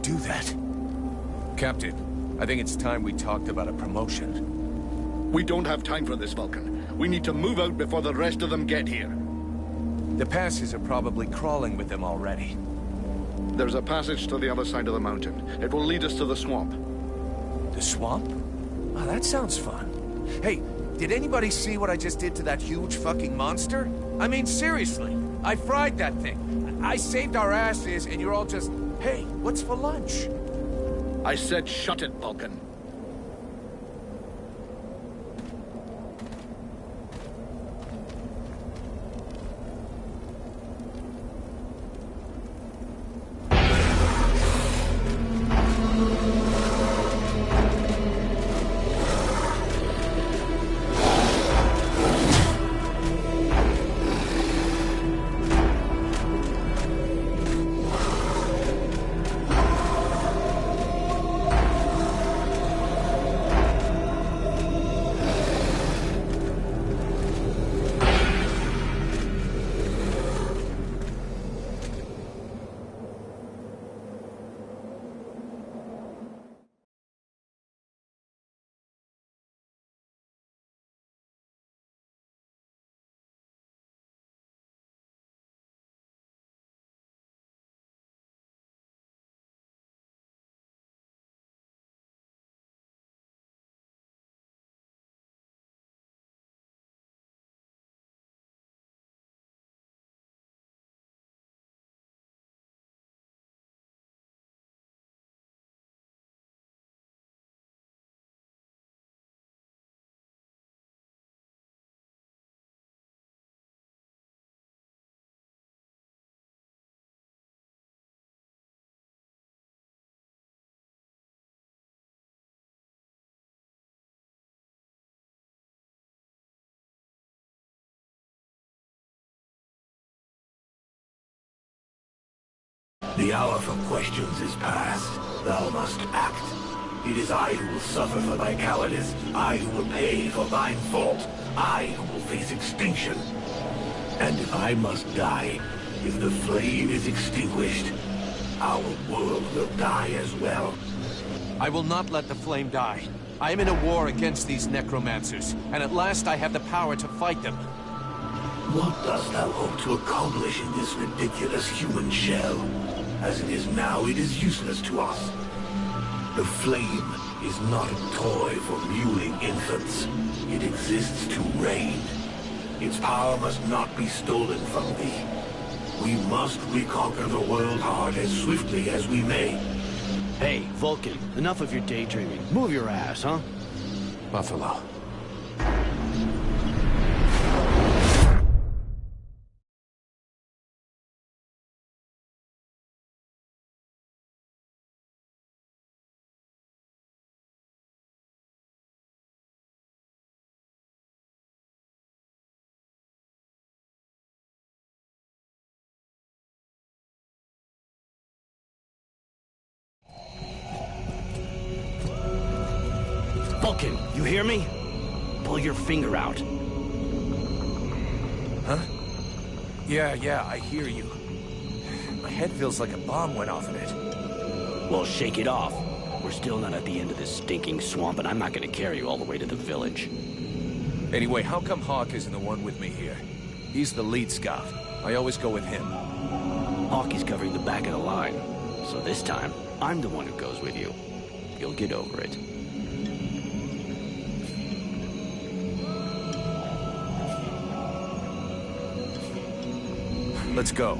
do that? Captain, I think it's time we talked about a promotion. We don't have time for this, Vulcan. We need to move out before the rest of them get here. The passes are probably crawling with them already. There's a passage to the other side of the mountain. It will lead us to the swamp. The swamp? Oh, that sounds fun. Hey, did anybody see what I just did to that huge fucking monster? I mean, seriously, I fried that thing. I saved our asses, and you're all just, hey, what's for lunch? I said shut it, Vulcan. The hour for questions is past. Thou must act. It is I who will suffer for thy cowardice. I who will pay for thine fault. I who will face extinction. And if I must die, if the flame is extinguished, our world will die as well. I will not let the flame die. I am in a war against these necromancers, and at last I have the power to fight them. What dost thou hope to accomplish in this ridiculous human shell? As it is now, it is useless to us. The flame is not a toy for mewling infants. It exists to reign. Its power must not be stolen from thee. We must reconquer the world heart as swiftly as we may. Hey, Vulcan, enough of your daydreaming. Move your ass, huh? Buffalo. Vulcan, you hear me? Pull your finger out. Huh? Yeah, I hear you. My head feels like a bomb went off in it. Well, shake it off. We're still not at the end of this stinking swamp, and I'm not gonna carry you all the way to the village. Anyway, how come Hawk isn't the one with me here? He's the lead scout. I always go with him. Hawk is covering the back of the line, so this time, I'm the one who goes with you. You'll get over it. Let's go.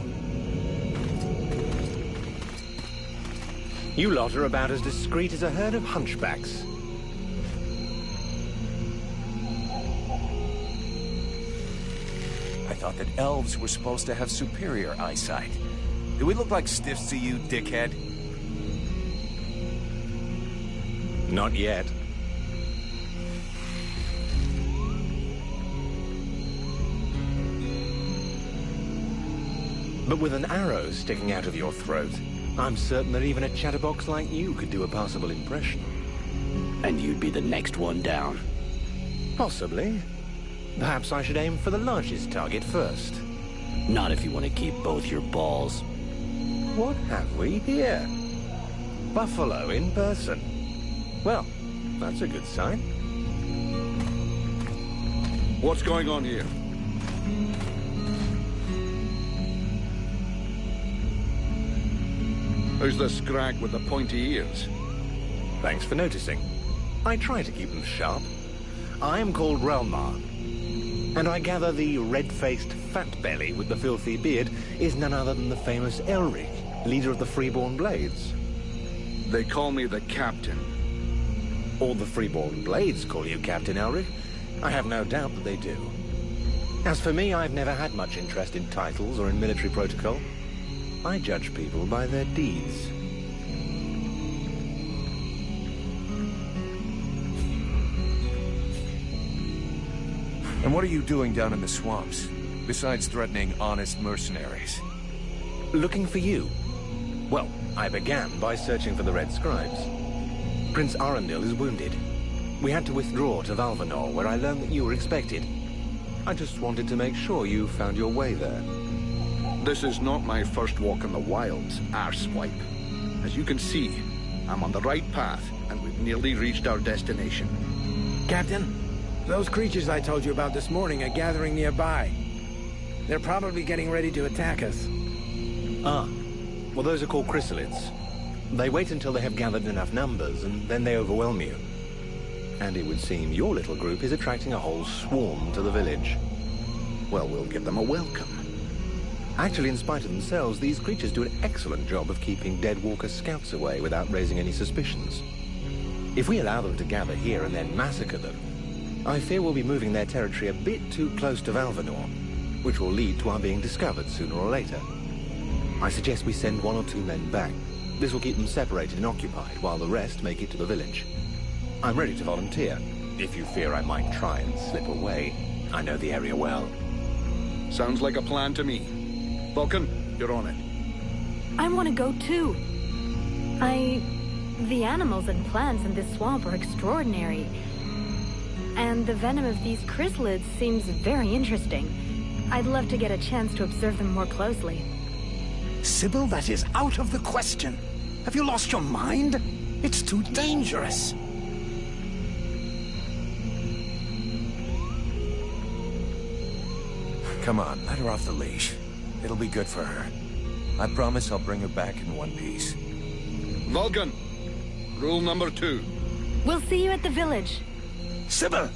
You lot are about as discreet as a herd of hunchbacks. I thought that elves were supposed to have superior eyesight. Do we look like stiffs to you, dickhead? Not yet. But with an arrow sticking out of your throat, I'm certain that even a chatterbox like you could do a passable impression. And you'd be the next one down. Possibly. Perhaps I should aim for the largest target first. Not if you want to keep both your balls. What have we here? buffalo in person. Well, that's a good sign. What's going on here? Who's the scrag with the pointy ears? Thanks for noticing. I try to keep them sharp. I am called Relmar, and I gather the red-faced fat belly with the filthy beard is none other than the famous Elric, leader of the Freeborn Blades. They call me the Captain. All the Freeborn Blades call you Captain Elric. I have no doubt that they do. As for me, I've never had much interest in titles or in military protocol. I judge people by their deeds. And what are you doing down in the swamps, besides threatening honest mercenaries? Looking for you. Well, I began by searching for the Red Scribes. Prince Arundel is wounded. We had to withdraw to Valvanor, where I learned that you were expected. I just wanted to make sure you found your way there. This is not my first walk in the wilds, arsewipe. As you can see, I'm on the right path, and we've nearly reached our destination. Captain, those creatures I told you about this morning are gathering nearby. They're probably getting ready to attack us. Ah. Well, those are called chrysalids. They wait until they have gathered enough numbers, and then they overwhelm you. And it would seem your little group is attracting a whole swarm to the village. Well, we'll give them a welcome. Actually, in spite of themselves, these creatures do an excellent job of keeping Deadwalker scouts away without raising any suspicions. If we allow them to gather here and then massacre them, I fear we'll be moving their territory a bit too close to Valvanor, which will lead to our being discovered sooner or later. I suggest we send 1 or 2 men back. This will keep them separated and occupied, while the rest make it to the village. I'm ready to volunteer, if you fear I might try and slip away. I know the area well. Sounds like a plan to me. Vulcan, you're on it. I want to go too. The animals and plants in this swamp are extraordinary. And the venom of these chrysalids seems very interesting. I'd love to get a chance to observe them more closely. Sybil, that is out of the question. Have you lost your mind? It's too dangerous. Come on, let her off the leash. It'll be good for her. I promise I'll bring her back in one piece. Vulcan, rule number 2. We'll see you at the village. Sybil!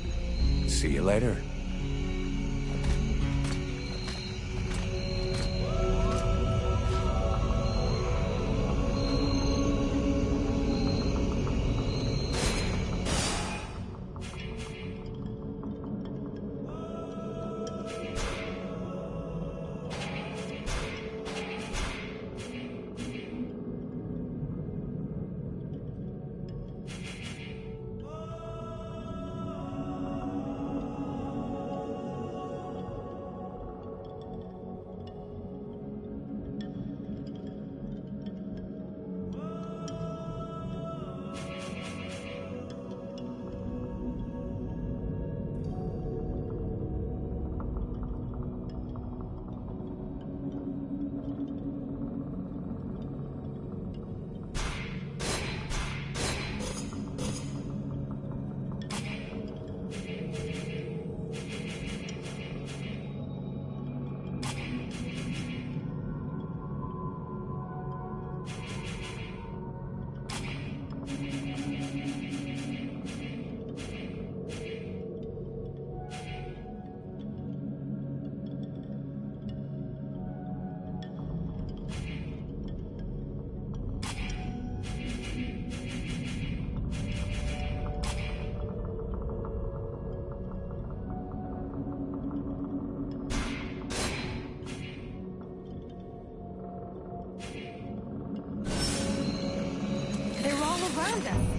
See you later. They're all around us.